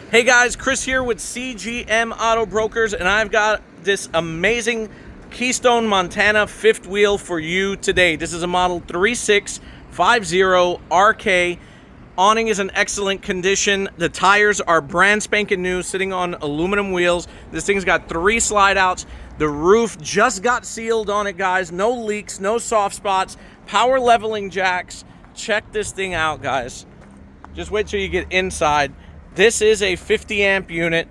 Hey guys, Chris here with CGM Auto Brokers, and I've got this amazing Keystone Montana fifth wheel for you today. This is a model 3650 RK. Awning is in excellent condition. The tires are brand spanking new, sitting on aluminum wheels. This thing's got 3 slide outs. The roof just got sealed on it, guys. No leaks, no soft spots, power leveling jacks. Check this thing out, guys. Just wait till you get inside. This is a 50 amp unit.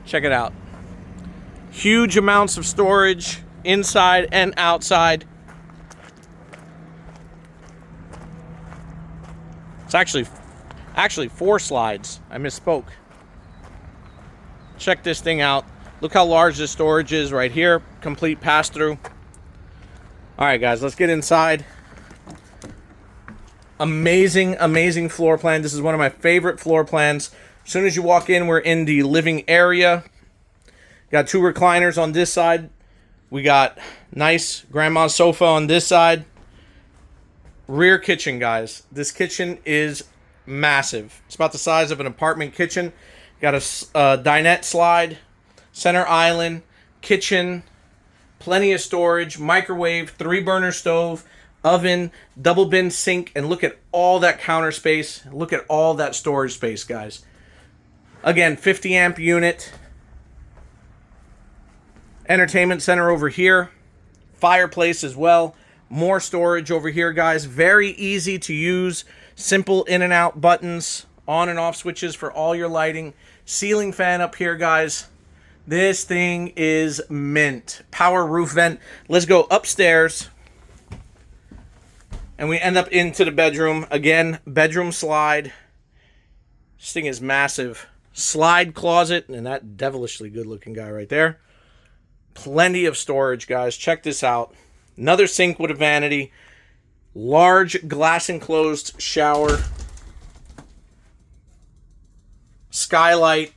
Check it out. Huge amounts of storage inside and outside. It's actually 4 slides. I misspoke. Check this thing out. Look how large this storage is right here. Complete pass-through. All right, guys, let's get inside. Amazing floor plan. This is one of my favorite floor plans. As soon as you walk in, we're in the living area. Got 2 recliners on this side. We got nice grandma's sofa on this side. Rear kitchen, guys. This kitchen is massive. It's about the size of an apartment kitchen. Got a dinette slide, center island, kitchen, plenty of storage, microwave, 3-burner stove, oven, double bin sink, and look at all that counter space. Look at all that storage space, guys. Again, 50 amp unit. Entertainment center over here. Fireplace as well. More storage over here, guys. Very easy to use. Simple in and out buttons. On and off switches for all your lighting. Ceiling fan up here, guys. This thing is mint. Power roof vent. Let's go upstairs. And we end up into the bedroom. Again, bedroom slide. This thing is massive. Slide closet. And that devilishly good looking guy right there. Plenty of storage, guys. Check this out. Another sink with a vanity. Large glass enclosed shower. Skylight.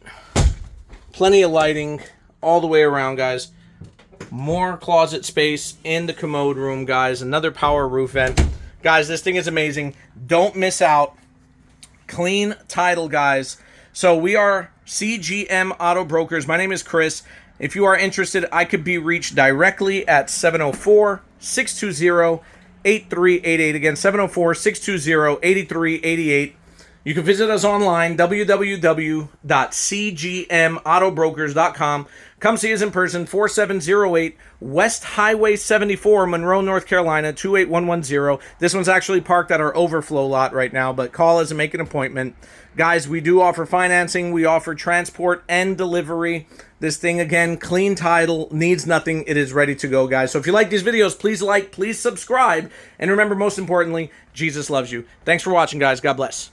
Plenty of lighting all the way around, guys. More closet space in the commode room, guys. Another power roof vent. Guys, this thing is amazing. Don't miss out. Clean title, guys. So we are CGM Auto Brokers. My name is Chris. If you are interested, I could be reached directly at 704-620-8388. Again, 704-620-8388. You can visit us online, www.cgmautobrokers.com. Come see us in person, 4708 West Highway 74, Monroe, North Carolina, 28110. This one's actually parked at our overflow lot right now, but call us and make an appointment. Guys, we do offer financing. We offer transport and delivery. This thing, again, clean title, needs nothing. It is ready to go, guys. So if you like these videos, please like, please subscribe. And remember, most importantly, Jesus loves you. Thanks for watching, guys. God bless.